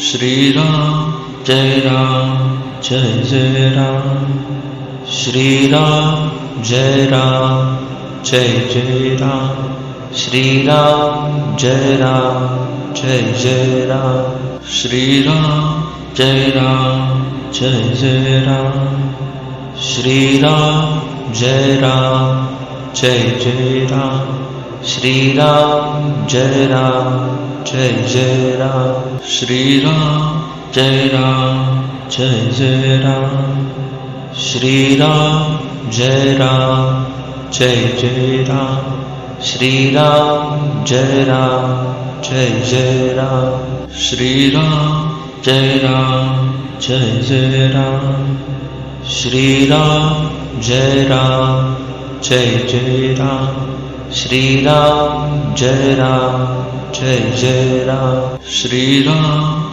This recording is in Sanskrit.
श्री राम जय जय राम। श्री राम जय जय राम। श्री राम जय जय राम। श्री राम जय जय राम। श्री राम जय जय राम। श्री राम जय जय राम। श्री राम जय जय राम। श्री राम जय जय राम। श्री राम जय जय राम। श्री राम जय जय राम। श्री राम जय जय राम। श्री राम जय जय राम। श्री राम